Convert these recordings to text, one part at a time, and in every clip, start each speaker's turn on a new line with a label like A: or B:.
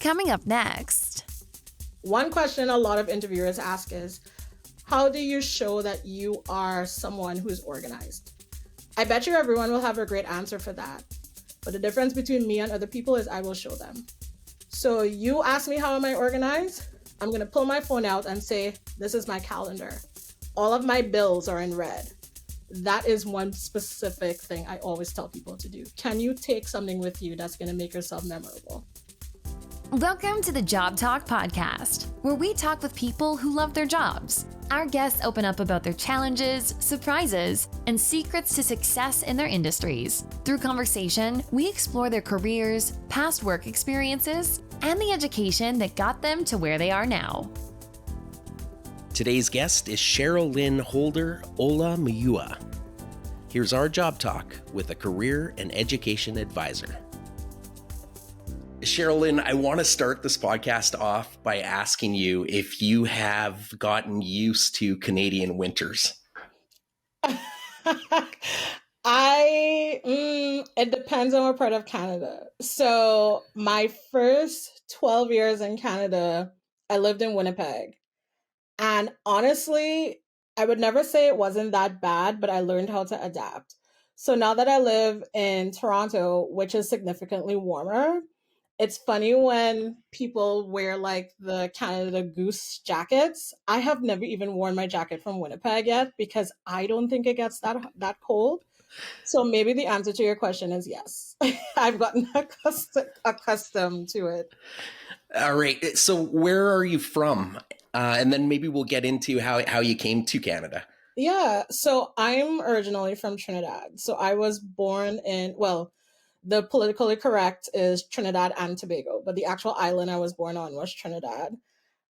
A: Coming up next.
B: One question a lot of interviewers ask is, how do you show that you are someone who's organized? I bet you everyone will have a great answer for that. But the difference between me and other people is I will show them. So you ask me how am I organized? I'm going to pull my phone out and say, this is my calendar. All of my bills are in red. That is one specific thing I always tell people to do. Can you take something with you that's going to make yourself memorable?
A: Welcome to the Job Talk Podcast, where we talk with people who love their jobs. Our guests open up about their challenges, surprises, and secrets to success in their industries. Through conversation, we explore their careers, past work experiences, and the education that got them to where they are now.
C: Today's guest is Cherryl-Lyn Holder-Olamuyiwa. Here's our Job Talk with a career and education advisor. Cherryl-Lyn, I want to start this podcast off by asking you if you have gotten used to Canadian winters.
B: It depends on what part of Canada. So my first 12 years in Canada, I lived in Winnipeg. And honestly, I would never say it wasn't that bad, but I learned how to adapt. So now that I live in Toronto, which is significantly warmer, it's funny when people wear like the Canada Goose jackets. I have never even worn my jacket from Winnipeg yet because I don't think it gets that cold. So maybe the answer to your question is yes. I've gotten accustomed to it.
C: All right. So where are you from? And then maybe we'll get into how you came to Canada.
B: Yeah. So I'm originally from Trinidad. So I was born in, well, the politically correct is Trinidad and Tobago, but the actual island I was born on was Trinidad.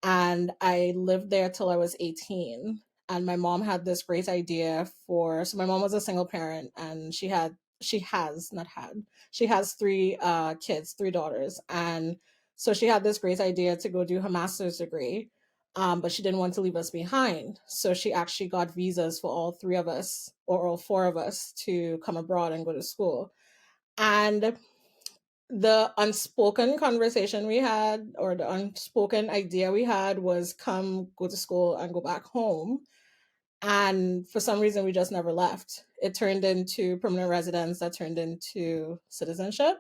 B: And I lived there till I was 18. And my mom had this great idea so my mom was a single parent and she has three kids, three daughters. And so she had this great idea to go do her master's degree. But she didn't want to leave us behind. So she actually got visas for all three of us or all four of us to come abroad and go to school. And the unspoken conversation we had, or the unspoken idea we had, was come go to school and go back home. And for some reason, we just never left. It turned into permanent residence, that turned into citizenship.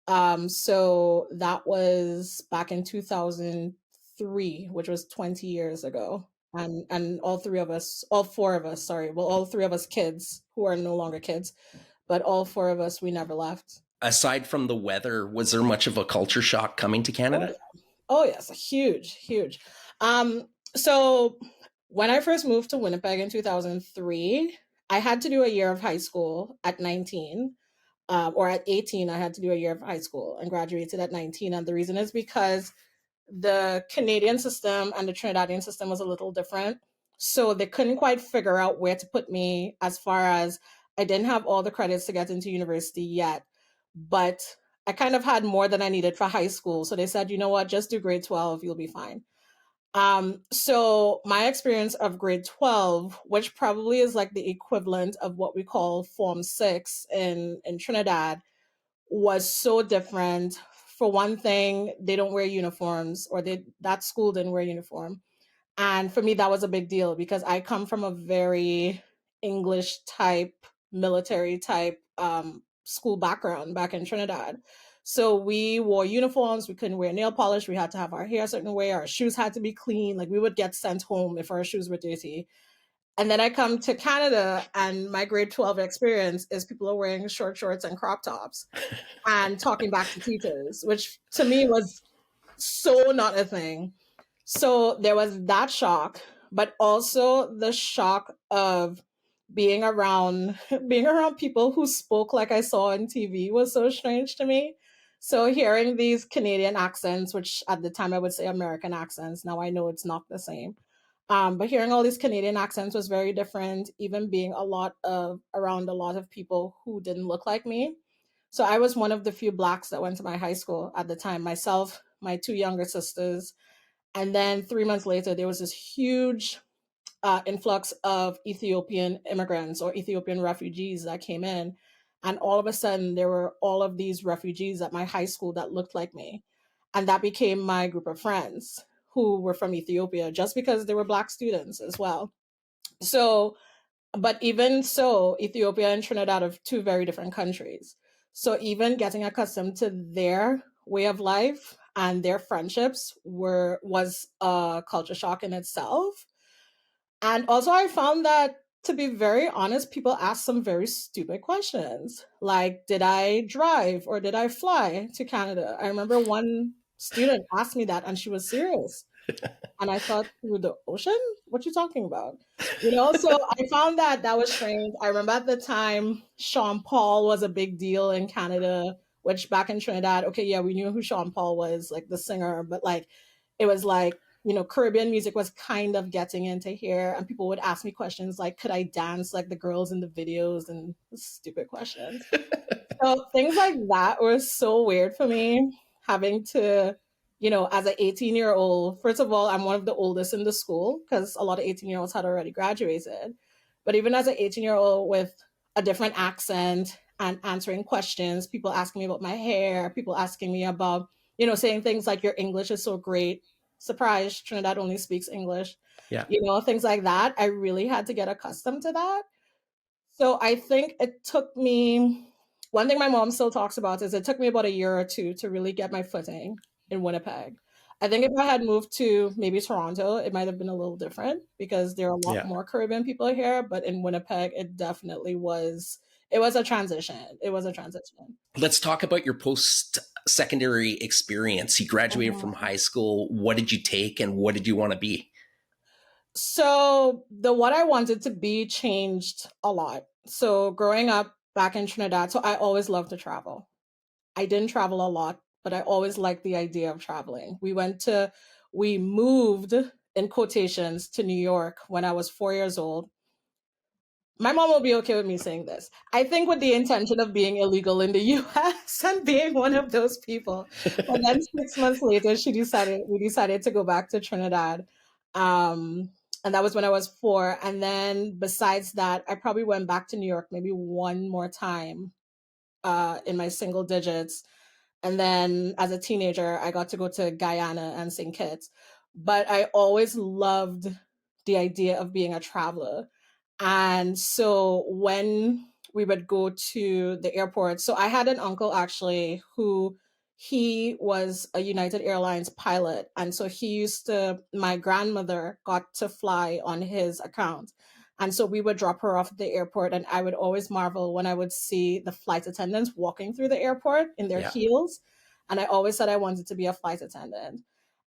B: So that was back in 2003, which was 20 years ago. And all three of us kids who are no longer kids, but all four of us, we never left.
C: Aside from the weather, was there much of a culture shock coming to Canada?
B: Oh yes, huge. So when I first moved to Winnipeg in 2003, I had to do a year of high school at 19. Or at 18, I had to do a year of high school and graduated at 19. And the reason is because the Canadian system and the Trinidadian system was a little different. So they couldn't quite figure out where to put me, as far as I didn't have all the credits to get into university yet, but I kind of had more than I needed for high school. So they said, you know what, just do grade 12, you'll be fine. So my experience of grade 12, which probably is like the equivalent of what we call Form 6 in Trinidad, was so different. For one thing, they don't wear uniforms, or that school didn't wear uniform. And for me, that was a big deal because I come from a very English type, military type school background back in Trinidad. So we wore uniforms, we couldn't wear nail polish, we had to have our hair a certain way, our shoes had to be clean, like we would get sent home if our shoes were dirty. And then I come to Canada and my grade 12 experience is people are wearing short shorts and crop tops and talking back to teachers, which to me was so not a thing. So there was that shock, but also the shock of being around people who spoke like I saw on TV was so strange to me. So hearing these Canadian accents, which at the time I would say American accents, now I know it's not the same. But hearing all these Canadian accents was very different, even being around a lot of people who didn't look like me. So I was one of the few Blacks that went to my high school at the time, myself, my two younger sisters. And then 3 months later, there was this huge influx of Ethiopian immigrants or Ethiopian refugees that came in. And all of a sudden, there were all of these refugees at my high school that looked like me. And that became my group of friends who were from Ethiopia, just because they were Black students as well. So, but even so, Ethiopia and Trinidad are two very different countries. So even getting accustomed to their way of life and their friendships was a culture shock in itself. And also I found that, to be very honest, people ask some very stupid questions. Like, did I drive or did I fly to Canada? I remember one student asked me that and she was serious. And I thought, through the ocean? What you talking about? So I found that was strange. I remember at the time, Sean Paul was a big deal in Canada, which back in Trinidad, okay, yeah, we knew who Sean Paul was, like the singer, but like, it was like, Caribbean music was kind of getting into here. And people would ask me questions like, could I dance like the girls in the videos, and stupid questions. So things like that were so weird for me, having to, as an 18-year-old, first of all, I'm one of the oldest in the school because a lot of 18-year-olds had already graduated. But even as an 18-year-old with a different accent and answering questions, people asking me about my hair, people asking me about, saying things like, your English is so great. Surprise, Trinidad only speaks English.
C: Yeah.
B: Things like that. I really had to get accustomed to that. So I think it took me, one thing my mom still talks about is it took me about a year or two to really get my footing in Winnipeg. I think if I had moved to maybe Toronto, it might have been a little different because there are a lot more Caribbean people here. But in Winnipeg, it definitely was, it was a transition. It was a transition.
C: Let's talk about your post-secondary experience. You graduated from high school. What did you take and what did you want to be?
B: So what I wanted to be changed a lot. So growing up back in Trinidad, so I always loved to travel. I didn't travel a lot, but I always liked the idea of traveling. We moved, in quotations, to New York when I was 4 years old. My mom will be okay with me saying this. I think with the intention of being illegal in the US and being one of those people. And then 6 months later, we decided to go back to Trinidad. And that was when I was 4. And then besides that, I probably went back to New York maybe one more time in my single digits. And then as a teenager, I got to go to Guyana and St. Kitts. But I always loved the idea of being a traveler. And so when we would go to the airport, so I had an uncle actually he was a United Airlines pilot. And so my grandmother got to fly on his account. And so we would drop her off at the airport, and I would always marvel when I would see the flight attendants walking through the airport in their heels. And I always said I wanted to be a flight attendant.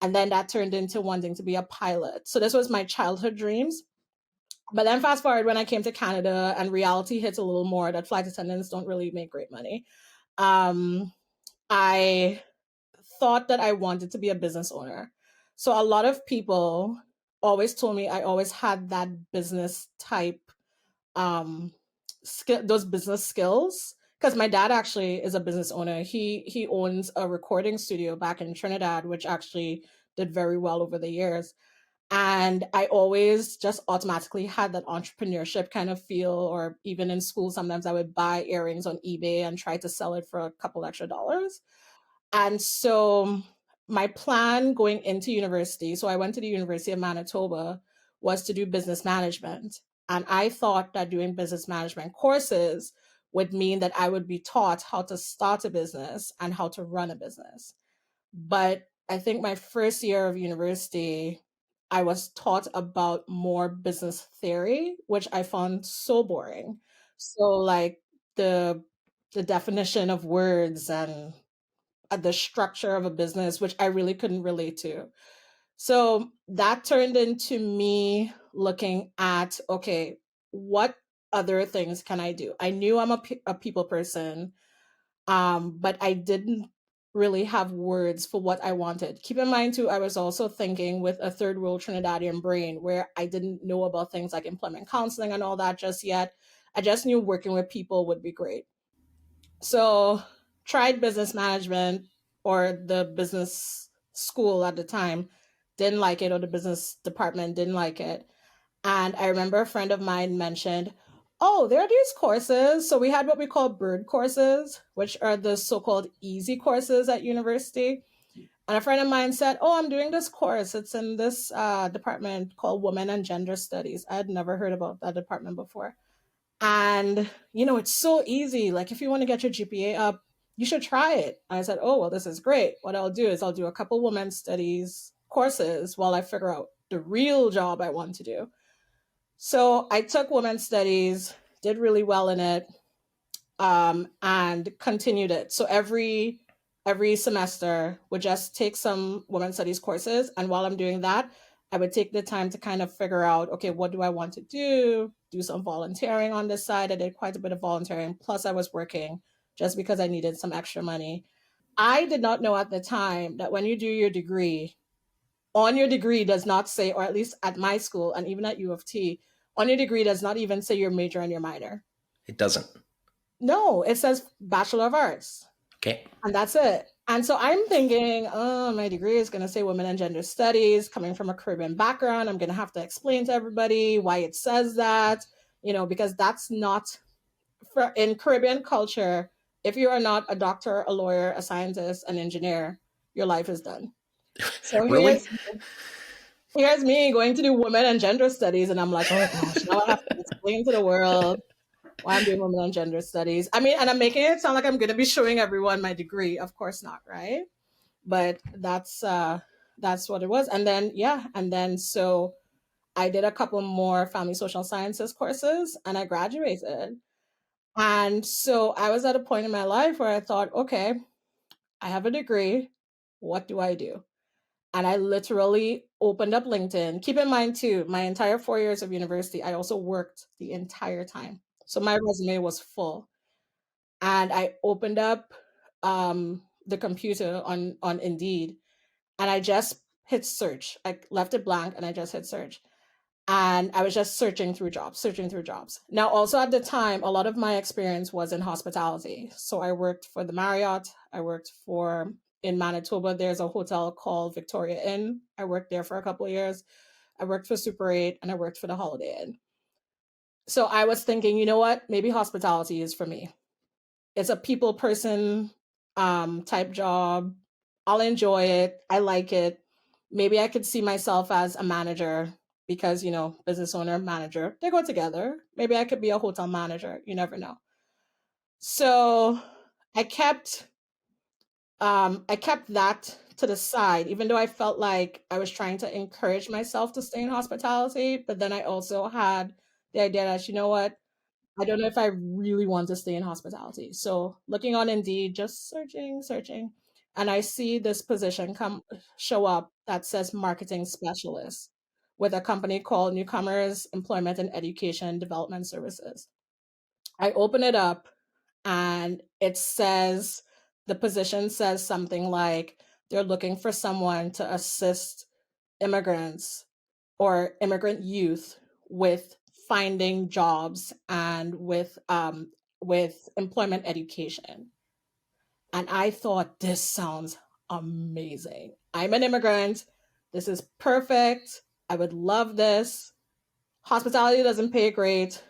B: And then that turned into wanting to be a pilot. So this was my childhood dreams. But then fast forward, when I came to Canada and reality hits a little more, that flight attendants don't really make great money. I thought that I wanted to be a business owner. So a lot of people always told me I always had that business type those business skills, because my dad actually is a business owner. He owns a recording studio back in Trinidad, which actually did very well over the years. And I always just automatically had that entrepreneurship kind of feel, or even in school, sometimes I would buy earrings on eBay and try to sell it for a couple extra dollars. And so my plan going into university, so I went to the University of Manitoba, was to do business management. And I thought that doing business management courses would mean that I would be taught how to start a business and how to run a business. But I think my first year of university, I was taught about more business theory, which I found so boring. So like the definition of words and the structure of a business, which I really couldn't relate to. So that turned into me looking at, okay, what other things can I do? I knew I'm a people person, but I didn't really have words for what I wanted. Keep in mind too, I was also thinking with a third world Trinidadian brain where I didn't know about things like employment counseling and all that just yet. I just knew working with people would be great. So tried business management or the business school at the time, didn't like it, or the business department didn't like it. And I remember a friend of mine mentioned, oh, there are these courses. So we had what we call bird courses, which are the so-called easy courses at university. And a friend of mine said, "Oh, I'm doing this course. It's in this department called Women and Gender Studies." I had never heard about that department before. And, it's so easy. Like, if you want to get your GPA up, you should try it. And I said, "Oh, well, this is great. What I'll do is I'll do a couple women's studies courses while I figure out the real job I want to do." So I took women's studies, did really well in it, and continued it. So every semester would just take some women's studies courses, and while I'm doing that, I would take the time to kind of figure out, okay, what do I want to do some volunteering on this side. I did quite a bit of volunteering, plus I was working just because I needed some extra money. I did not know at the time that when you do your degree, on your degree does not say, or at least at my school and even at U of T, on your degree does not even say your major and your minor.
C: It doesn't.
B: No, it says Bachelor of Arts.
C: Okay.
B: And that's it. And so I'm thinking, oh, my degree is going to say Women and Gender Studies. Coming from a Caribbean background, I'm going to have to explain to everybody why it says that, because that's not, in Caribbean culture, if you are not a doctor, a lawyer, a scientist, an engineer, your life is done. So
C: Really?
B: here's me going to do Women and Gender Studies, and I'm like, oh gosh, now I have to explain to the world why I'm doing Women and Gender Studies. I mean, and I'm making it sound like I'm going to be showing everyone my degree. Of course not, right? But that's what it was. And then so I did a couple more family social sciences courses, and I graduated. And so I was at a point in my life where I thought, okay, I have a degree. What do I do? And I literally opened up LinkedIn. Keep in mind, too, my entire 4 years of university, I also worked the entire time. So my resume was full. And I opened up the computer on Indeed, and I just hit search. I left it blank and I just hit search. And I was just searching through jobs. Now, also at the time, a lot of my experience was in hospitality. So I worked for the Marriott. In Manitoba, there's a hotel called Victoria Inn. I worked there for a couple of years. I worked for Super 8 and I worked for the Holiday Inn. So I was thinking, you know what? Maybe hospitality is for me. It's a people person type job. I'll enjoy it. I like it. Maybe I could see myself as a manager because, business owner, manager, they go together. Maybe I could be a hotel manager. You never know. So I kept that to the side, even though I felt like I was trying to encourage myself to stay in hospitality. But then I also had the idea that, you know what, I don't know if I really want to stay in hospitality. So looking on Indeed, just searching, and I see this position show up that says marketing specialist with a company called Newcomers Employment and Education Development Services. I open it up and the position says something like they're looking for someone to assist immigrants or immigrant youth with finding jobs and with employment education. And I thought, this sounds amazing. I'm an immigrant. This is perfect. I would love this. Hospitality doesn't pay great.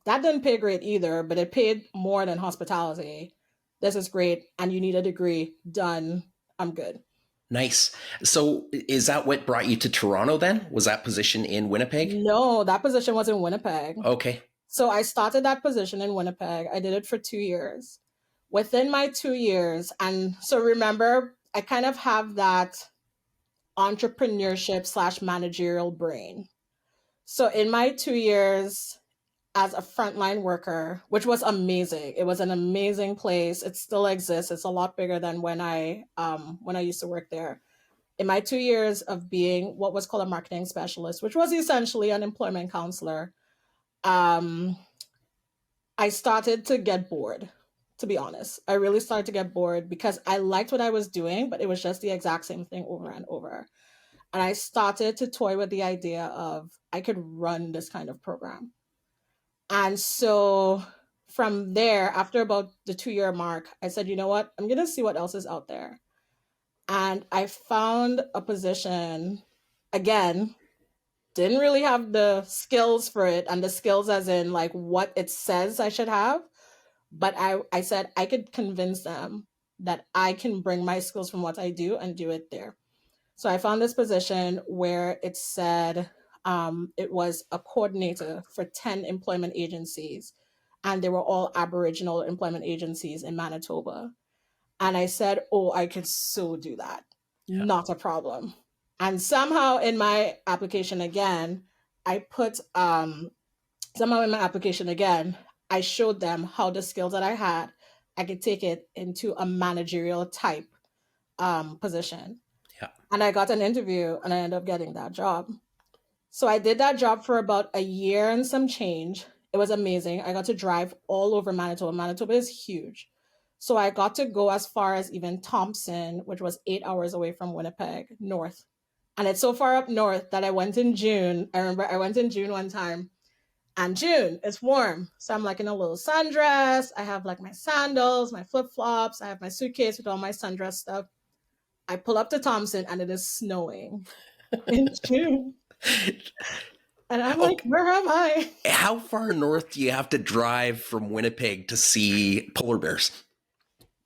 B: That didn't pay great either, but it paid more than hospitality. This is great. And you need a degree. Done. I'm good.
C: Nice. So is that what brought you to Toronto then? Was that position in Winnipeg?
B: No, that position was in Winnipeg.
C: Okay.
B: So I started that position in Winnipeg. I did it for 2 years. Within my 2 years, and so remember, I kind of have that entrepreneurship / managerial brain. So in my 2 years as a frontline worker, which was amazing. It was an amazing place. It still exists. It's a lot bigger than when I used to work there. In my 2 years of being what was called a marketing specialist, which was essentially an employment counselor, I started to get bored, to be honest. I really started to get bored because I liked what I was doing, but it was just the exact same thing over and over. And I started to toy with the idea of I could run this kind of program. And so from there, after about the 2-year mark, I said, you know what? I'm going to see what else is out there. And I found a position, again, didn't really have the skills for it, and the skills as in like what it says I should have. But I said I could convince them that I can bring my skills from what I do and do it there. So I found this position where it said it was a coordinator for 10 employment agencies, and they were all Aboriginal employment agencies in Manitoba. And I said, oh, I could so do that.
C: Yeah.
B: Not a problem. And somehow in my application again, I put, somehow in my application again, I showed them how the skills that I had, I could take it into a managerial type position.
C: Yeah.
B: And I got an interview and I ended up getting that job. So I did that job for about a year and some change. It was amazing. I got to drive all over Manitoba. Manitoba is huge. So I got to go as far as even Thompson, which was 8 hours away from Winnipeg, north. And it's so far up north that I went in June. I remember I went in June one time. And June, it's warm. So I'm like in a little sundress. I have like my sandals, my flip-flops. I have my suitcase with all my sundress stuff. I pull up to Thompson and it is snowing in June. And I'm like, where am I?
C: How far north do you have to drive from Winnipeg to see polar bears?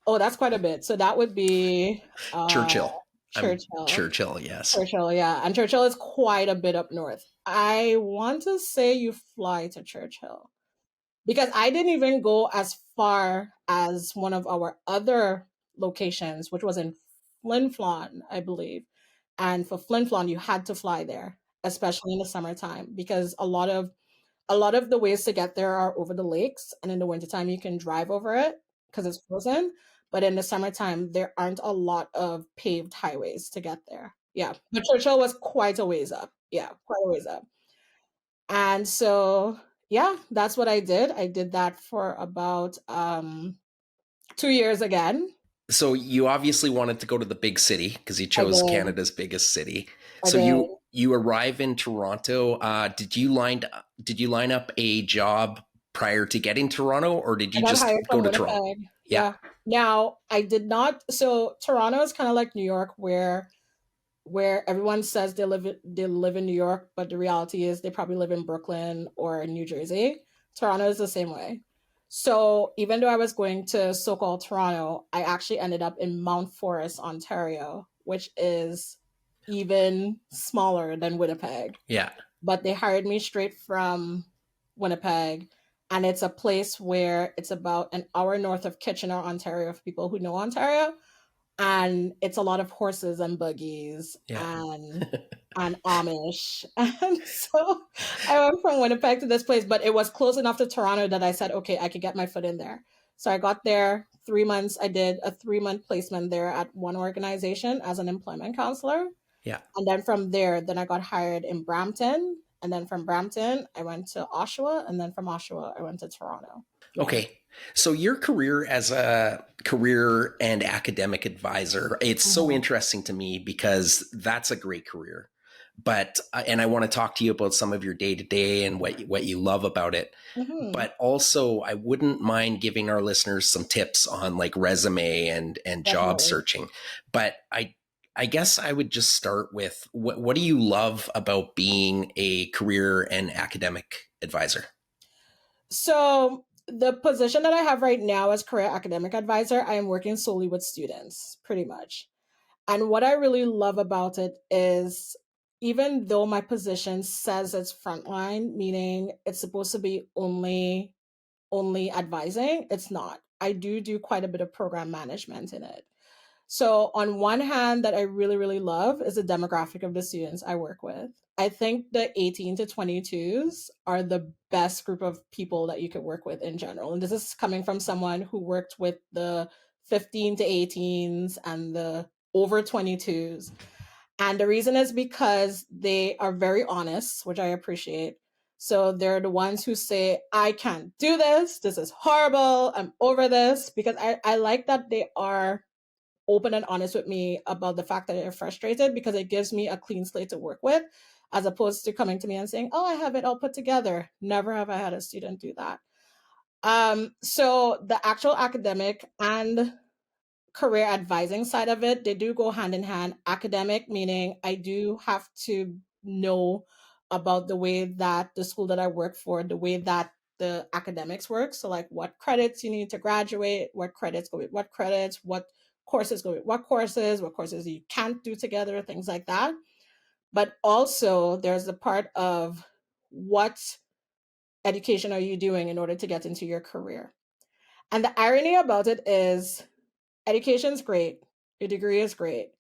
B: Oh, that's quite a bit. So that would be
C: Churchill.
B: Churchill,
C: yes.
B: Churchill, yeah. And Churchill is quite a bit up north. I want to say you fly to Churchill because I didn't even go as far as one of our other locations, which was in Flin Flon, I believe. And for Flin Flon, you had to fly there, especially in the summertime, because a lot of the ways to get there are over the lakes, and in the wintertime you can drive over it because it's frozen. But in the summertime, there aren't a lot of paved highways to get there. Yeah, but Churchill was quite a ways up. Yeah, quite a ways up. And so, yeah, that's what I did. I did that for about 2 years again.
C: So you obviously wanted to go to the big city because you chose Canada's biggest city. So you arrive in Toronto. Did you line up a job prior to getting Toronto, or did you just go to Toronto?
B: Yeah. Now I did not. So Toronto is kind of like New York, where everyone says they live in New York, but the reality is they probably live in Brooklyn or New Jersey. Toronto is the same way. So even though I was going to so-called Toronto, I actually ended up in Mount Forest, Ontario, which is even smaller than Winnipeg.
C: Yeah.
B: But they hired me straight from Winnipeg. And it's a place where it's about an hour north of Kitchener, Ontario, for people who know Ontario. And it's a lot of horses and buggies and Amish. And so I went from Winnipeg to this place, but it was close enough to Toronto that I said, okay, I could get my foot in there. So I got there 3 months. I did a 3-month placement there at one organization as an employment counselor.
C: Yeah.
B: And then from there, then I got hired in Brampton. And then from Brampton, I went to Oshawa. And then from Oshawa, I went to Toronto. Yeah.
C: Okay. So your career as a career and academic advisor, it's so interesting to me because that's a great career. But, and I want to talk to you about some of your day-to-day and what you love about it.
B: Mm-hmm.
C: But also I wouldn't mind giving our listeners some tips on like resume and job searching. But I guess I would just start with what do you love about being a career and academic advisor?
B: So the position that I have right now as career academic advisor, I am working solely with students, pretty much. And what I really love about it is, even though my position says it's frontline, meaning it's supposed to be only advising, it's not. I do quite a bit of program management in it. So on one hand, that I really, really love is the demographic of the students I work with. I think the 18 to 22s are the best group of people that you could work with in general. And this is coming from someone who worked with the 15 to 18s and the over 22s. And the reason is because they are very honest, which I appreciate. So they're the ones who say, I can't do this. This is horrible. I'm over this. Because I like that they are open and honest with me about the fact that they're frustrated, because it gives me a clean slate to work with, as opposed to coming to me and saying, oh, I have it all put together. Never have I had a student do that. So the actual academic and career advising side of it, they do go hand in hand. Academic, meaning I do have to know about the way that the school that I work for, the way that the academics work. So like what credits you need to graduate, what credits go with what credits, what courses what courses you can't do together, things like that. But also there's the part of what education are you doing in order to get into your career. And the irony about it is education's great, your degree is great,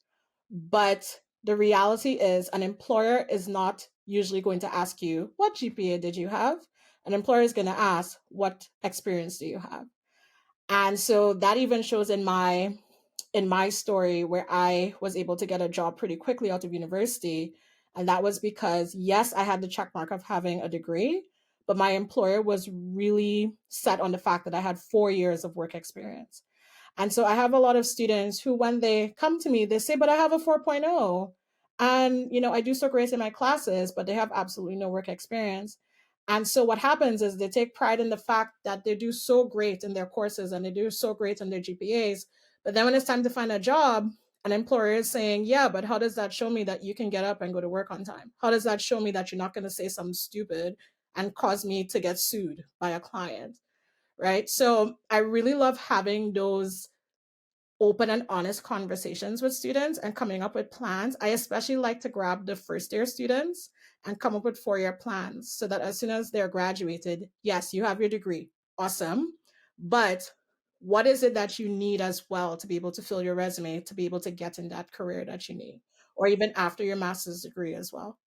B: but the reality is an employer is not usually going to ask you, what GPA did you have? An employer is going to ask, what experience do you have? And so that even shows in my story where I was able to get a job pretty quickly out of university. And that was because, yes, I had the check mark of having a degree, but my employer was really set on the fact that I had 4 years of work experience. And so I have a lot of students who, when they come to me, they say, but I have a 4.0. And, I do so great in my classes, but they have absolutely no work experience. And so what happens is they take pride in the fact that they do so great in their courses and they do so great in their GPAs. But then when it's time to find a job, an employer is saying, yeah, but how does that show me that you can get up and go to work on time? How does that show me that you're not going to say something stupid and cause me to get sued by a client? Right. So I really love having those open and honest conversations with students and coming up with plans. I especially like to grab the first year students and come up with 4-year plans so that as soon as they're graduated, yes, you have your degree. Awesome. But what is it that you need as well to be able to fill your resume, to be able to get in that career that you need, or even after your master's degree as well?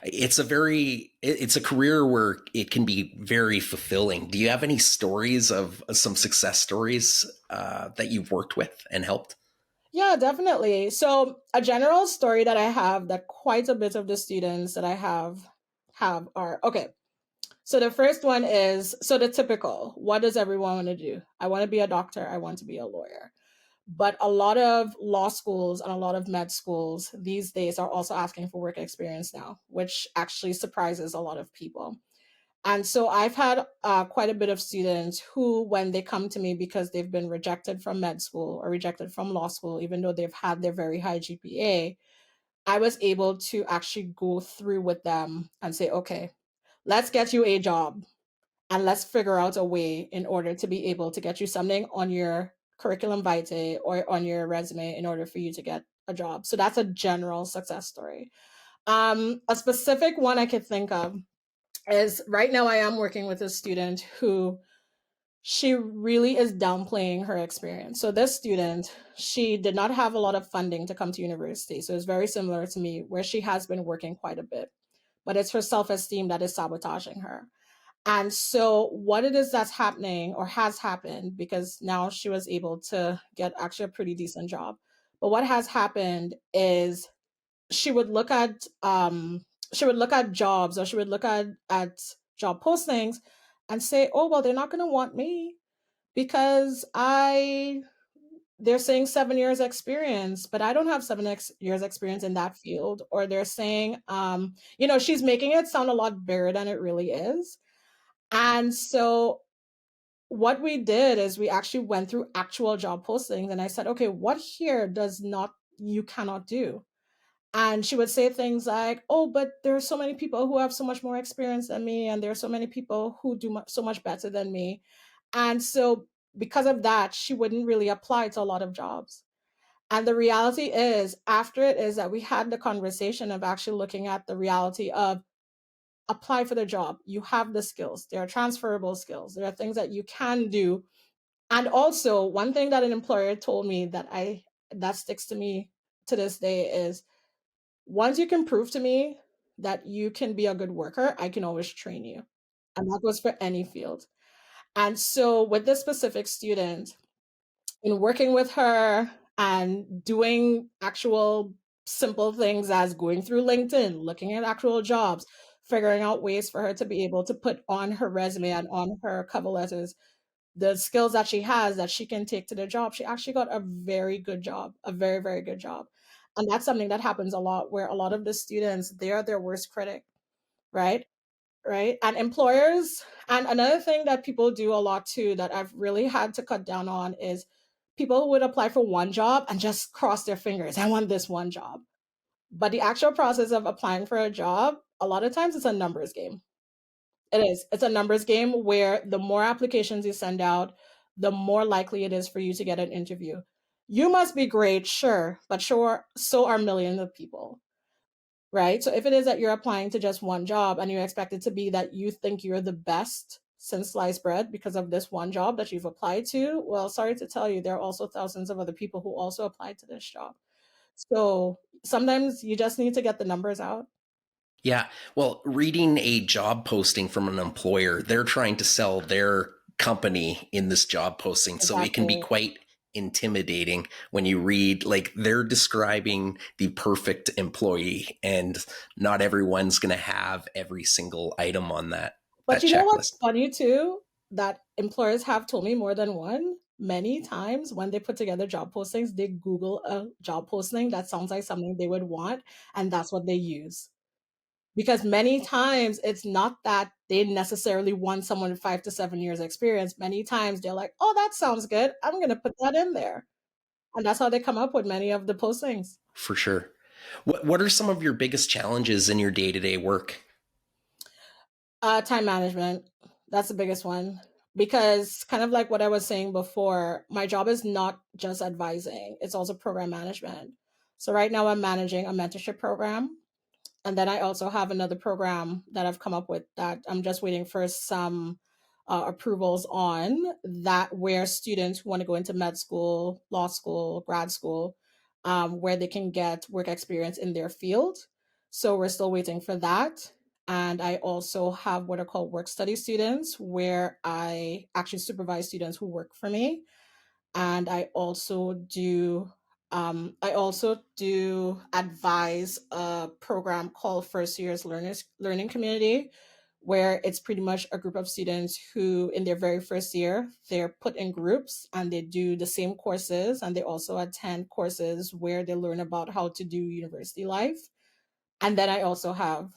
C: It's a career where it can be very fulfilling. Do you have any stories of some success stories that you've worked with and helped?
B: Yeah, definitely. So a general story that I have that quite a bit of the students that I have are okay. So the first one is, so the typical, what does everyone want to do? I want to be a doctor, I want to be a lawyer. But a lot of law schools and a lot of med schools these days are also asking for work experience now, which actually surprises a lot of people. And so I've had quite a bit of students who, when they come to me because they've been rejected from med school or rejected from law school, even though they've had their very high GPA, I was able to actually go through with them and say, okay, let's get you a job and let's figure out a way in order to be able to get you something on your curriculum vitae or on your resume in order for you to get a job. So that's a general success story. A specific one I could think of is right now I am working with a student who she really is downplaying her experience. So this student, she did not have a lot of funding to come to university. So it's very similar to me where she has been working quite a bit, but it's her self-esteem that is sabotaging her. And so what it is that's happening or has happened, because now she was able to get actually a pretty decent job. But what has happened is she would look at jobs or she would look at job postings and say, oh well, they're not going to want me because I they're saying 7 years experience, but I don't have 7 years experience in that field. Or they're saying she's making it sound a lot bigger than it really is. And so what we did is we actually went through actual job postings and I said, okay, what here does not you cannot do? And she would say things like, oh, but there are so many people who have so much more experience than me, and there are so many people who do so much better than me. And so, because of that, she wouldn't really apply to a lot of jobs. And the reality is, after it is that we had the conversation of actually looking at the reality of apply for the job. You have the skills, there are transferable skills, there are things that you can do. And also, one thing that an employer told me that sticks to me to this day is, once you can prove to me that you can be a good worker, I can always train you. And that goes for any field. And so with this specific student, in working with her and doing actual simple things as going through LinkedIn, looking at actual jobs, figuring out ways for her to be able to put on her resume and on her cover letters the skills that she has that she can take to the job, she actually got a very good job, a very, very good job. And that's something that happens a lot where a lot of the students, they are their worst critic, right? Right. And employers, and another thing that people do a lot too, that I've really had to cut down on is people would apply for one job and just cross their fingers. I want this one job. But the actual process of applying for a job, a lot of times it's a numbers game. It is. It's a numbers game where the more applications you send out, the more likely it is for you to get an interview. You must be great, sure, but sure, so are millions of people, right? So if it is that you're applying to just one job and you expect it to be that you think you're the best since sliced bread because of this one job that you've applied to, well, sorry to tell you, there are also thousands of other people who also applied to this job. So sometimes you just need to get the numbers out.
C: Yeah. Well, reading a job posting from an employer, they're trying to sell their company in this job posting. So it can be
B: Exactly.
C: quite intimidating when you read, like, they're describing the perfect employee, and not everyone's going to have every single item on
B: But
C: that
B: you know what's
C: checklist.
B: funny too? That employers have told me more than one. Many times when they put together job postings, they Google a job posting that sounds like something they would want, and that's what they use. Because many times it's not that they necessarily want someone with 5 to 7 years experience. Many times they're like, oh, that sounds good. I'm going to put that in there. And that's how they come up with many of the postings.
C: For sure. What are some of your biggest challenges in your day-to-day work?
B: Time management. That's the biggest one. Because kind of like what I was saying before, my job is not just advising, it's also program management. So right now I'm managing a mentorship program. And then I also have another program that I've come up with that I'm just waiting for some approvals on, that where students who want to go into med school, law school, grad school, where they can get work experience in their field. So we're still waiting for that. And I also have what are called work study students, where I actually supervise students who work for me. And I also do advise a program called First Years Learners Learning Community, where it's pretty much a group of students who in their very first year they're put in groups and they do the same courses, and they also attend courses where they learn about how to do university life. And then I also have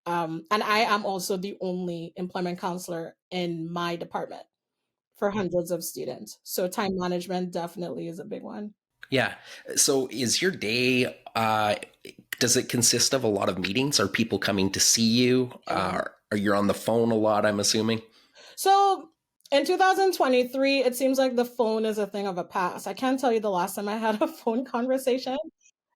B: and I am also the only employment counselor in my department for hundreds of students. So time management definitely is a big one.
C: Yeah. So is your day, does it consist of a lot of meetings? Are people coming to see you?
B: Yeah.
C: Are you on the phone a lot, I'm assuming?
B: So in 2023, it seems like the phone is a thing of a past. I can't tell you the last time I had a phone conversation.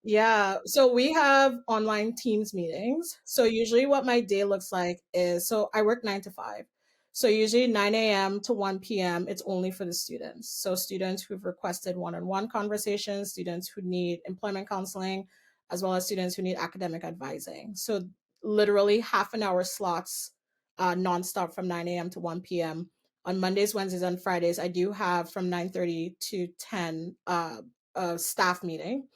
B: Yeah. So we have online Teams meetings. So usually what my day looks like is, so I work 9 to 5. So usually 9 a.m. to 1 p.m. It's only for the students. So students who've requested one-on-one conversations, students who need employment counseling, as well as students who need academic advising. So literally half an hour slots, nonstop from 9 a.m. to 1 p.m. On Mondays, Wednesdays, and Fridays, I do have from 9:30 to 10 a staff meeting,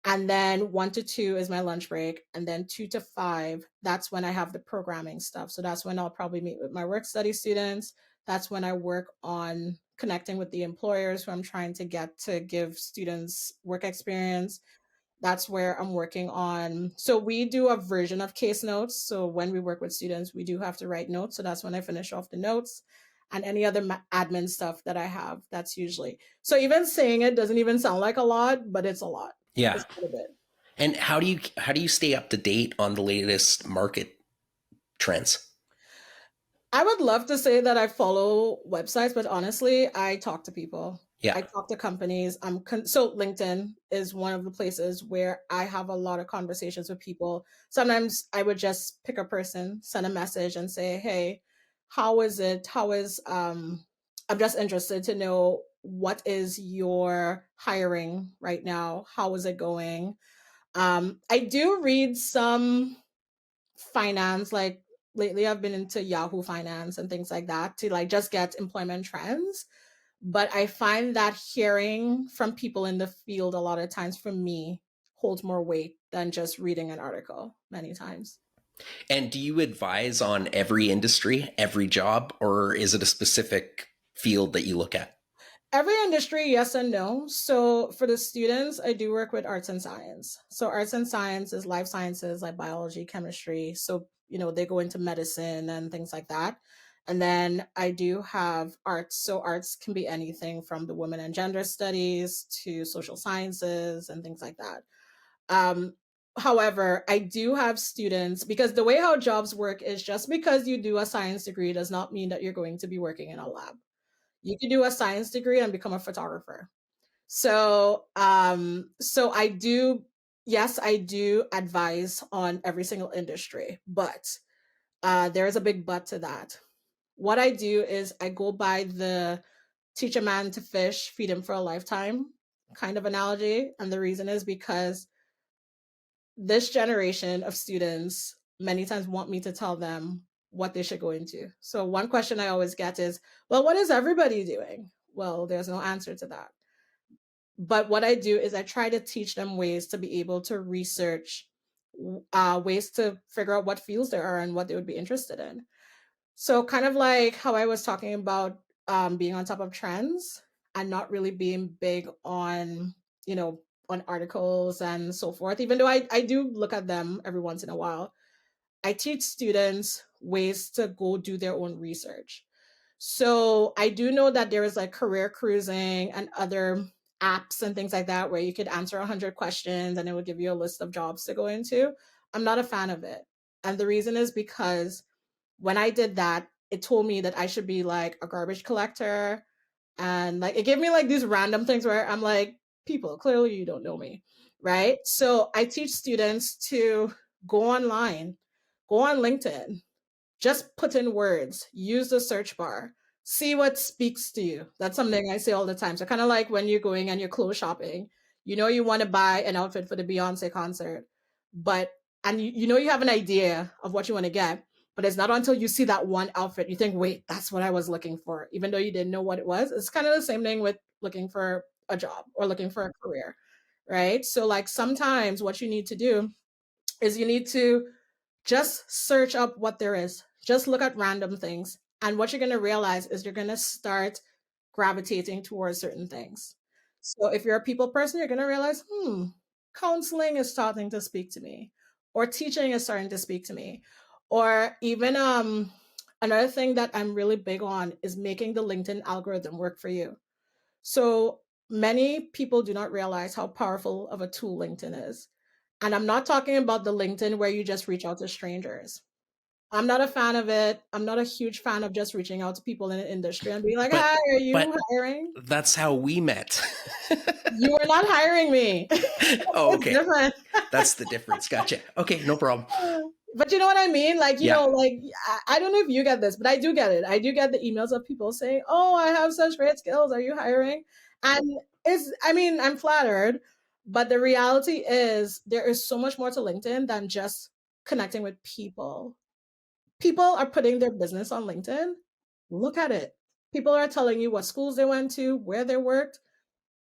B: and then 1 to 2 is my lunch break. And then 2 to 5, that's when I have the programming stuff. So that's when I'll probably meet with my work study students. That's when I work on connecting with the employers who I'm trying to get to give students work experience. That's where I'm working on. So we do a version of case notes. So when we work with students, we do have to write notes. So that's when I finish off the notes and any other admin stuff that I have. That's usually. So even saying it doesn't even sound like a lot, but it's a lot.
C: Yeah.
B: It's quite a bit.
C: And how do you stay up to date on the latest market trends?
B: I would love to say that I follow websites, but honestly, I talk to people.
C: Yeah.
B: I talk to companies. So LinkedIn is one of the places where I have a lot of conversations with people. Sometimes I would just pick a person, send a message and say, "Hey, how is it? I'm just interested to know, what is your hiring right now? How is it going?" I do read some finance, like lately I've been into Yahoo Finance and things like that to like just get employment trends. But I find that hearing from people in the field a lot of times for me holds more weight than just reading an article many times.
C: And do you advise on every industry, every job, or is it a specific field that you look at?
B: Every industry, yes and no. So for the students, I do work with arts and science. So arts and science is life sciences like biology, chemistry. So, they go into medicine and things like that. And then I do have arts. So arts can be anything from the women and gender studies to social sciences and things like that. Um, However, I do have students, because the way how jobs work is, just because you do a science degree does not mean that you're going to be working in a lab. You can do a science degree and become a photographer. So I do, yes, I do advise on every single industry, but there is a big but to that. What I do is I go by the teach a man to fish, feed him for a lifetime kind of analogy. And the reason is because this generation of students many times want me to tell them what they should go into. So one question I always get is, well, what is everybody doing? Well, there's no answer to that. But what I do is I try to teach them ways to be able to research, ways to figure out what fields there are and what they would be interested in. So kind of like how I was talking about being on top of trends and not really being big on, you know, on articles and so forth, even though I do look at them every once in a while. I teach students ways to go do their own research. So I do know that there is like career cruising and other apps and things like that where you could answer 100 questions and it would give you a list of jobs to go into. I'm not a fan of it. And the reason is because when I did that, it told me that I should be like a garbage collector. And like it gave me like these random things where I'm like, people, clearly you don't know me. Right. So I teach students to go online, go on LinkedIn, just put in words, use the search bar, see what speaks to you. That's something I say all the time. So kind of like when you're going and you're clothes shopping, you know you want to buy an outfit for the Beyonce concert, but and you know you have an idea of what you want to get, but it's not until you see that one outfit you think, wait, that's what I was looking for, even though you didn't know what it was. It's kind of the same thing with looking for a job or looking for a career, right? So like sometimes what you need to do is you need to just search up what there is. Just look at random things. And what you're going to realize is you're going to start gravitating towards certain things. So if you're a people person, you're going to realize, counseling is starting to speak to me, or teaching is starting to speak to me. Or even another thing that I'm really big on is making the LinkedIn algorithm work for you. So many people do not realize how powerful of a tool LinkedIn is. And I'm not talking about the LinkedIn where you just reach out to strangers. I'm not a fan of it. I'm not a huge fan of just reaching out to people in the industry and being like,
C: But
B: hi, are you
C: but
B: hiring?
C: that's how we met.
B: You are not hiring me.
C: Oh,
B: It's
C: okay.
B: different.
C: That's the difference. Gotcha. Okay, no problem.
B: But you know what I mean? Like, you
C: Yeah.
B: know, like, I don't know if you get this, but I do get it. I do get the emails of people saying, oh, I have such great skills. Are you hiring? And I mean, I'm flattered, but the reality is there is so much more to LinkedIn than just connecting with people. People are putting their business on LinkedIn. Look at it. People are telling you what schools they went to, where they worked,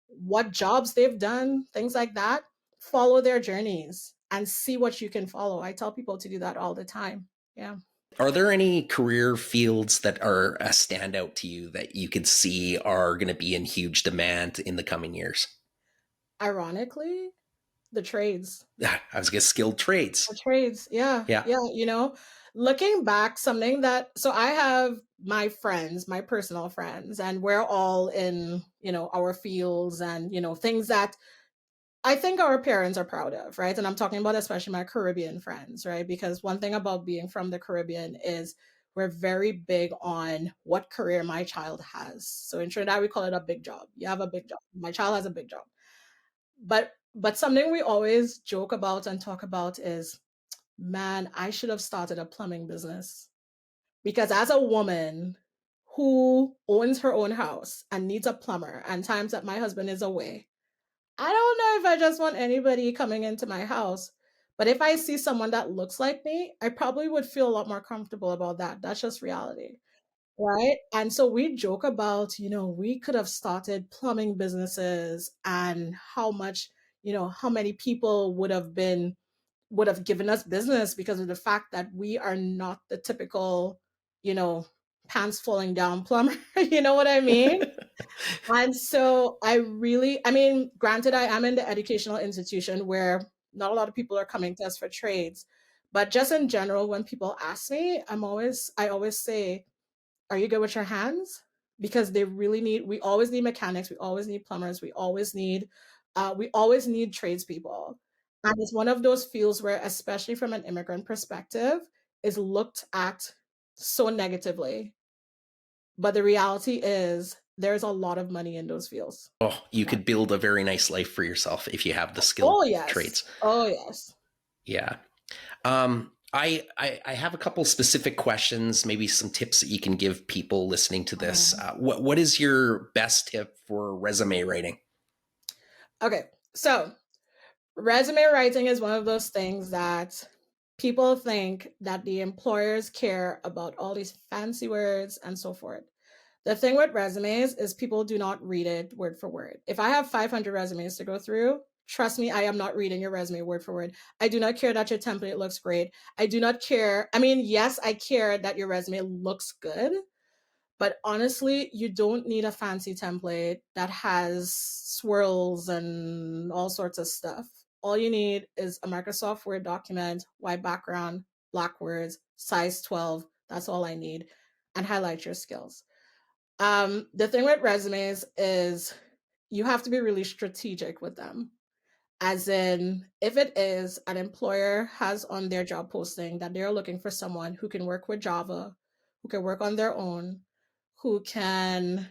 B: what jobs they've done, things like that. Follow their journeys and see what you can follow. I tell people to do that all the time. Yeah.
C: Are there any career fields that are a standout to you that you could see are going to be in huge demand in the coming years?
B: Ironically, the trades.
C: I was going to skilled trades.
B: The trades. Yeah.
C: Yeah.
B: Yeah. You know, looking back, something that, so I have my friends, my personal friends, and we're all in, you know, our fields and, you know, things that I think our parents are proud of, right? And I'm talking about especially my Caribbean friends, right? Because one thing about being from the Caribbean is we're very big on what career my child has. So in Trinidad, we call it a big job. You have a big job. My child has a big job. But something we always joke about and talk about is, man, I should have started a plumbing business. Because as a woman who owns her own house and needs a plumber, and times that my husband is away, I don't know if I just want anybody coming into my house. But if I see someone that looks like me, I probably would feel a lot more comfortable about that. That's just reality. Right. And so we joke about, you know, we could have started plumbing businesses and how much, you know, how many people would have given us business because of the fact that we are not the typical, you know, pants falling down plumber. You know what I mean? And so I mean, granted, I am in the educational institution where not a lot of people are coming to us for trades. But just in general, when people ask me, I always say, are you good with your hands? Because we always need mechanics, we always need plumbers, we always need tradespeople. And it's one of those fields where, especially from an immigrant perspective, is looked at so negatively. But the reality is there's a lot of money in those fields.
C: Oh, you could build a very nice life for yourself if you have the skill traits.
B: Oh, yes.
C: Yeah. I have a couple specific questions, maybe some tips that you can give people listening to this. What is your best tip for resume writing?
B: Okay, so resume writing is one of those things that people think that the employers care about all these fancy words and so forth. The thing with resumes is people do not read it word for word. If I have 500 resumes to go through, trust me, I am not reading your resume word for word. I do not care that your template looks great. I do not care. I mean, yes, I care that your resume looks good, but honestly, you don't need a fancy template that has swirls and all sorts of stuff. All you need is a Microsoft Word document, white background, black words, size 12. That's all I need. And highlight your skills. The thing with resumes is you have to be really strategic with them. As in, if it is an employer has on their job posting that they're looking for someone who can work with Java, who can work on their own, who can,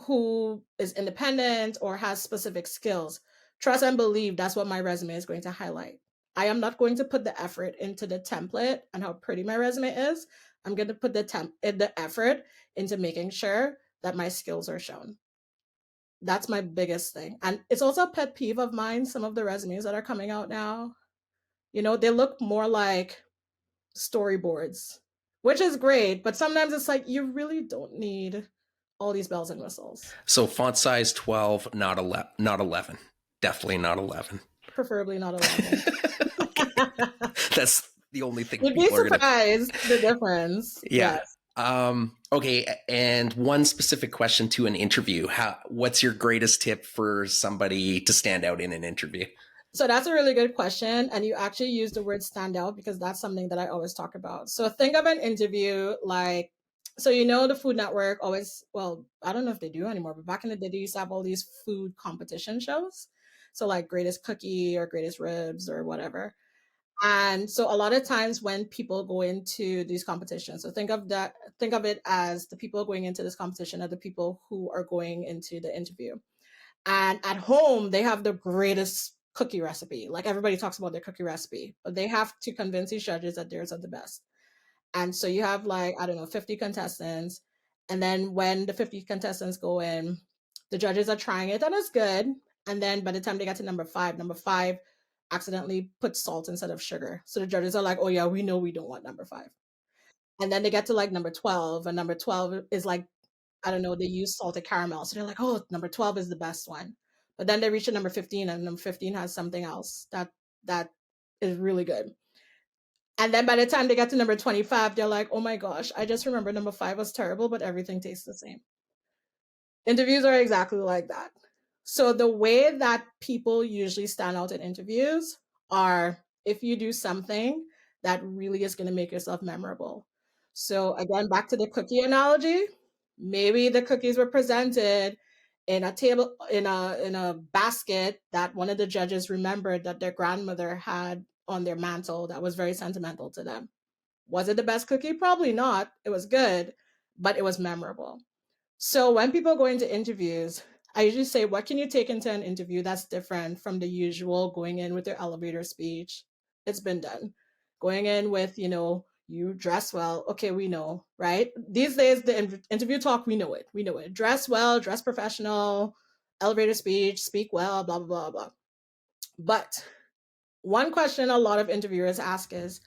B: who is independent or has specific skills, trust and believe that's what my resume is going to highlight. I am not going to put the effort into the template and how pretty my resume is. I'm going to put the effort into making sure that my skills are shown. That's my biggest thing. And it's also a pet peeve of mine, some of the resumes that are coming out now. You know, they look more like storyboards, which is great, but sometimes it's like you really don't need all these bells and whistles.
C: So font size 12, not 11. Definitely not 11.
B: Preferably not 11.
C: That's the only thing.
B: You'd be surprised the difference.
C: Yeah.
B: Yes.
C: Okay. And one specific question to an interview. What's your greatest tip for somebody to stand out in an interview?
B: So that's a really good question. And you actually use the word stand out because that's something that I always talk about. So think of an interview like, so you know the Food Network always, well, I don't know if they do anymore, but back in the day, they used to have all these food competition shows. So like greatest cookie or greatest ribs or whatever. And so a lot of times when people go into these competitions, so think of it as the people going into this competition are the people who are going into the interview. And at home, they have the greatest cookie recipe. Like everybody talks about their cookie recipe, but they have to convince these judges that theirs are the best. And so you have like, I don't know, 50 contestants. And then when the 50 contestants go in, the judges are trying it and it's good. And then by the time they get to number five accidentally put salt instead of sugar. So the judges are like, oh yeah, we know we don't want number 5. And then they get to like number 12, and number 12 is like, I don't know, they use salted caramel. So they're like, oh, number 12 is the best one. But then they reach to number 15, and number 15 has something else that is really good. And then by the time they get to number 25, they're like, oh my gosh, I just remember number 5 was terrible, but everything tastes the same. Interviews are exactly like that. So the way that people usually stand out in interviews are if you do something that really is going to make yourself memorable. So again, back to the cookie analogy, maybe the cookies were presented in a basket that one of the judges remembered that their grandmother had on their mantle that was very sentimental to them. Was it the best cookie? Probably not. It was good, but it was memorable. So when people go into interviews, I usually say, what can you take into an interview that's different from the usual going in with your elevator speech? It's been done. Going in with, you dress well. Okay, we know, right? These days, the interview talk, we know it. We know it. Dress well, dress professional, elevator speech, speak well, blah, blah, blah, blah. But one question a lot of interviewers ask is,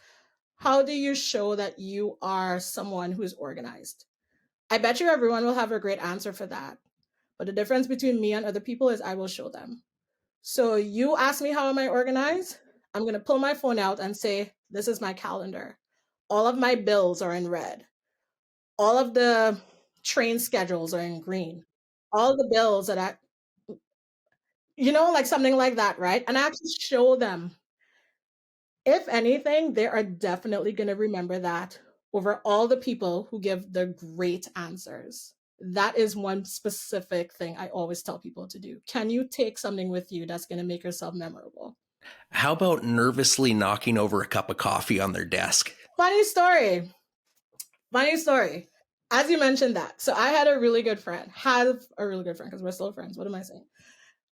B: how do you show that you are someone who's organized? I bet you everyone will have a great answer for that. But the difference between me and other people is I will show them. So you ask me, how am I organized? I'm going to pull my phone out and say, this is my calendar. All of my bills are in red. All of the train schedules are in green. All the bills that like something like that, right? And I actually show them. If anything, they are definitely going to remember that over all the people who give the great answers. That is one specific thing I always tell people to do. Can you take something with you that's going to make yourself memorable?
C: How about nervously knocking over a cup of coffee on their desk?
B: Funny story. as you mentioned that, so I had a really good friend, have a really good friend because we're still friends. What am I saying?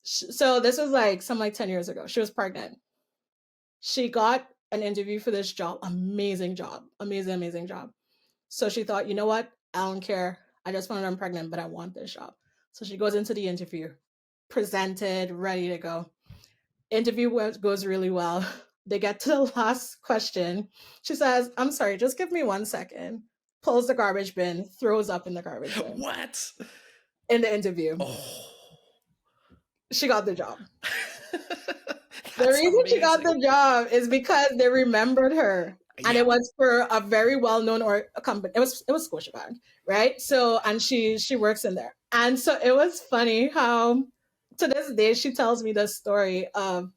B: So this was like 10 years ago. She was pregnant. She got an interview for this job. Amazing job. Amazing job. So she thought, you know what? I don't care. I just found out I'm pregnant, but I want this job. So she goes into the interview, presented, ready to go. Interview goes really well. They get to the last question. She says, I'm sorry, just give me 1 second. Pulls the garbage bin, throws up in the garbage bin.
C: What?
B: In the interview.
C: Oh.
B: She got the job. The reason
C: amazing.
B: she got the job is because they remembered her. And it was for a very well-known company. It was Scotiabank, right? So, and she works in there. And so it was funny how to this day she tells me the story of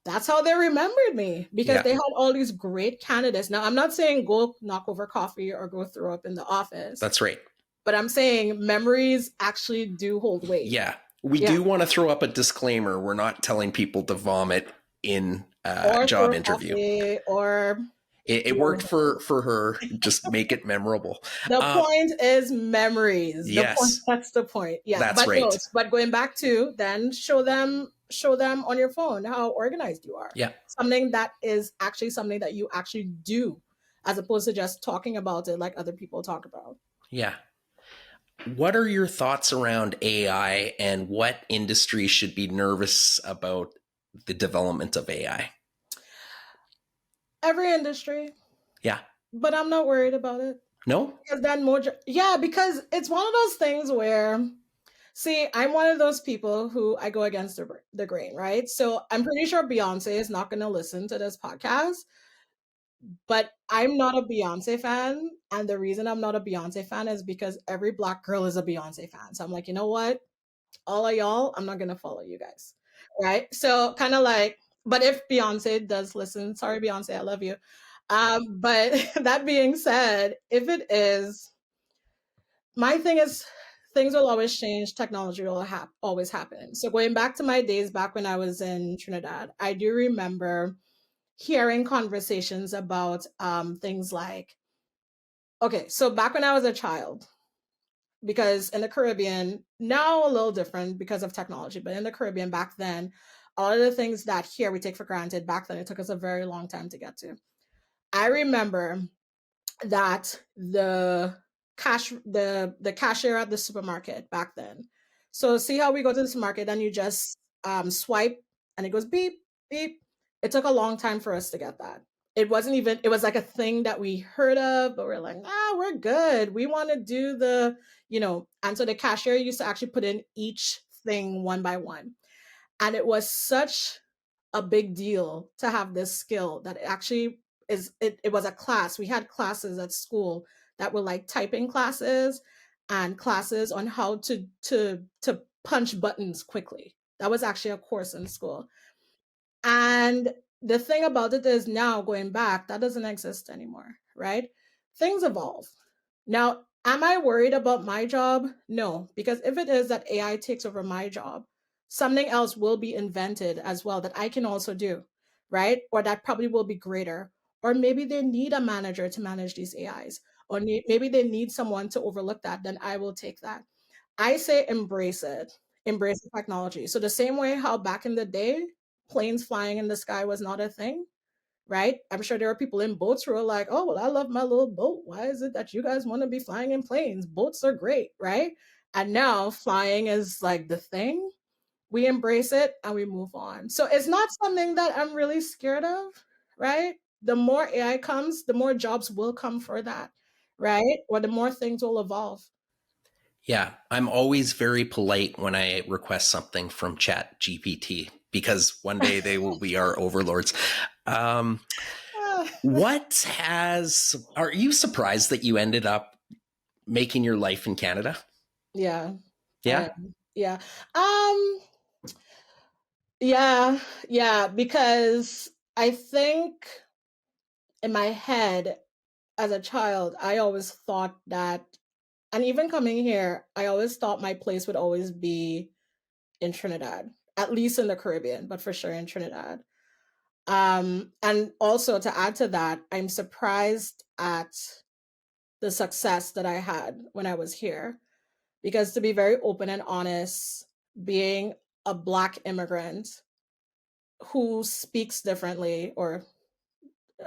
B: that's how they remembered me, because they had all these great candidates. Now, I'm not saying go knock over coffee or go throw up in the office.
C: That's right.
B: But I'm saying memories actually do hold weight.
C: Yeah. We do want to throw up a disclaimer. We're not telling people to vomit in a job interview.
B: Or
C: it worked for her. Just make it memorable.
B: The point is memories.
C: Yes.
B: That's the point. Yeah.
C: That's right.
B: But going back to then show them on your phone how organized you are.
C: Yeah.
B: Something that is actually something that you actually do, as opposed to just talking about it like other people talk about.
C: Yeah. What are your thoughts around AI, and what industry should be nervous about the development of AI?
B: Every industry.
C: Yeah.
B: But I'm not worried about it.
C: No?
B: Because then because it's one of those things where, see, I'm one of those people who I go against the grain, right? So I'm pretty sure Beyonce is not going to listen to this podcast. But I'm not a Beyonce fan. And the reason I'm not a Beyonce fan is because every Black girl is a Beyonce fan. So I'm like, you know what? All of y'all, I'm not going to follow you guys. Right? So kind of like, but if Beyonce does listen, sorry, Beyonce, I love you. But that being said, if it is, my thing is, things will always change. Technology will always happen. So going back to my days back when I was in Trinidad, I do remember hearing conversations about things like, okay, so back when I was a child, because in the Caribbean, now a little different because of technology, but in the Caribbean back then, a lot of the things that here we take for granted, back then it took us a very long time to get to. I remember that the cashier at the supermarket back then. So see how we go to the supermarket and you just swipe and it goes beep, beep. It took a long time for us to get that. It was like a thing that we heard of, but we're like, we're good. We want to do and so the cashier used to actually put in each thing one by one. And it was such a big deal to have this skill that it actually it was a class. We had classes at school that were like typing classes and classes on how to punch buttons quickly. That was actually a course in school. And the thing about it is now going back, that doesn't exist anymore, right? Things evolve. Now, am I worried about my job? No, because if it is that AI takes over my job, something else will be invented as well that I can also do, right? Or that probably will be greater. Or maybe they need a manager to manage these AIs, or maybe they need someone to overlook that. Then I will take that. I say embrace it, embrace the technology. So the same way how back in the day, planes flying in the sky was not a thing, right? I'm sure there are people in boats who are like, oh, well, I love my little boat. Why is it that you guys want to be flying in planes? Boats are great, right? And now flying is like the thing. We embrace it and we move on. So it's not something that I'm really scared of, right? The more AI comes, the more jobs will come for that, right? Or the more things will evolve.
C: Yeah, I'm always very polite when I request something from Chat GPT, because one day they will be our overlords. Are you surprised that you ended up making your life in Canada?
B: Yeah.
C: Yeah.
B: Yeah. Yeah, because I think in my head as a child, I always thought that, and even coming here, I always thought my place would always be in Trinidad, at least in the Caribbean, but for sure in Trinidad. And also to add to that, I'm surprised at the success that I had when I was here. Because to be very open and honest, being a Black immigrant who speaks differently, or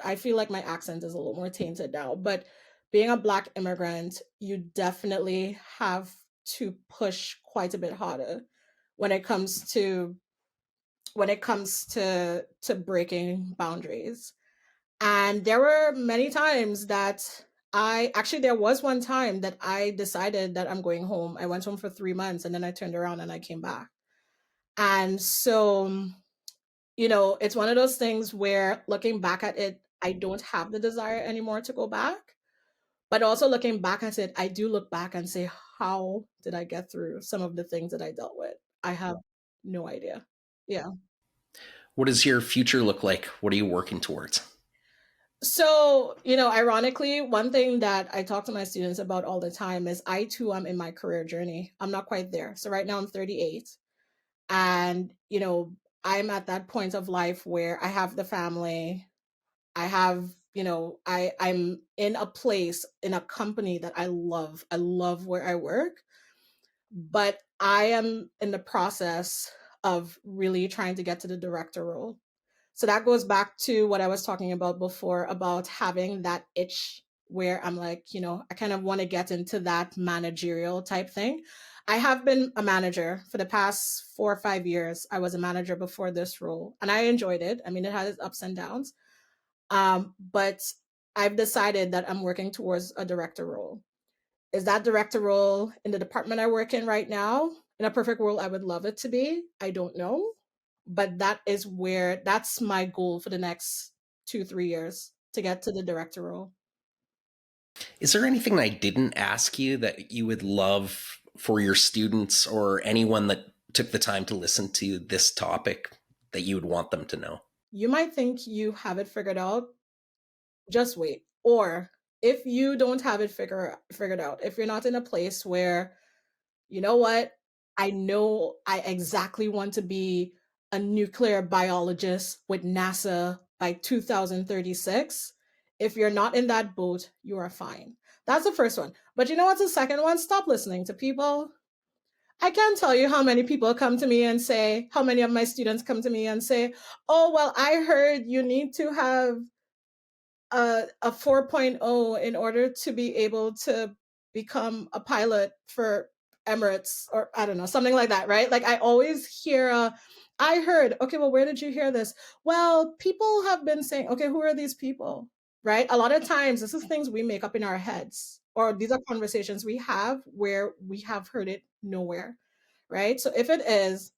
B: I feel like my accent is a little more tainted now, but being a Black immigrant, you definitely have to push quite a bit harder when it comes to breaking boundaries. And there were many times that there was one time that I decided that I'm going home. I went home for 3 months and then I turned around and I came back. And so, it's one of those things where looking back at it, I don't have the desire anymore to go back. But also looking back at it, I do look back and say, how did I get through some of the things that I dealt with? I have no idea. Yeah.
C: What does your future look like? What are you working towards?
B: So, ironically, one thing that I talk to my students about all the time is I too am in my career journey. I'm not quite there. So right now I'm 38 and, I'm at that point of life where I have the family. I have, I'm in a place, in a company that I love. I love where I work, but I am in the process of really trying to get to the director role. So that goes back to what I was talking about before about having that itch where I'm like, I kind of want to get into that managerial type thing. I have been a manager for the past 4 or 5 years. I was a manager before this role and I enjoyed it. I mean, it had its ups and downs. But I've decided that I'm working towards a director role. Is that director role in the department I work in right now? In a perfect world, I would love it to be. I don't know. But that's my goal for the next 2-3 years, to get to the director role.
C: Is there anything I didn't ask you that you would love for your students or anyone that took the time to listen to this topic that you would want them to know?
B: You might think you have it figured out. Just wait. Or if you don't have it figured out, if you're not in a place where, you know what, I know I exactly want to be a nuclear biologist with NASA by 2036. If you're not in that boat, you are fine. That's the first one. But you know what's the second one? Stop listening to people. I can't tell you how many people come to me and say, how many of my students come to me and say, oh, well, I heard you need to have a 4.0 in order to be able to become a pilot for Emirates, or I don't know, something like that, right? Like I always hear, I heard, okay, well, where did you hear this? Well, people have been saying, okay, who are these people, right? A lot of times this is things we make up in our heads, or these are conversations we have where we have heard it nowhere, right? So if it is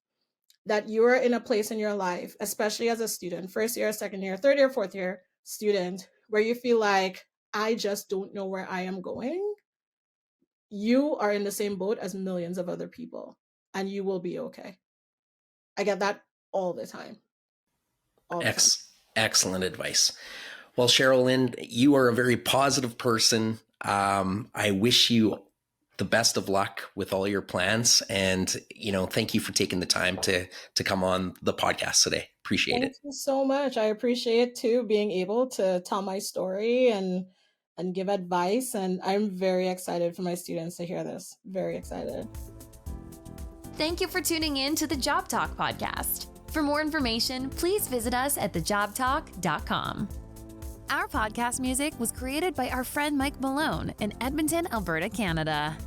B: that you are in a place in your life, especially as a student, first year, second year, third year, fourth year student, where you feel like, I just don't know where I am going, you are in the same boat as millions of other people and you will be okay. I get that all the time.
C: Excellent advice. Well, Cherryl-Lyn, you are a very positive person. I wish you the best of luck with all your plans. And, thank you for taking the time to come on the podcast today. Appreciate it.
B: Thank you so much. I appreciate too being able to tell my story and give advice. And I'm very excited for my students to hear this. Very excited.
A: Thank you for tuning in to the Job Talk podcast. For more information, please visit us at thejobtalk.com. Our podcast music was created by our friend Mike Malone in Edmonton, Alberta, Canada.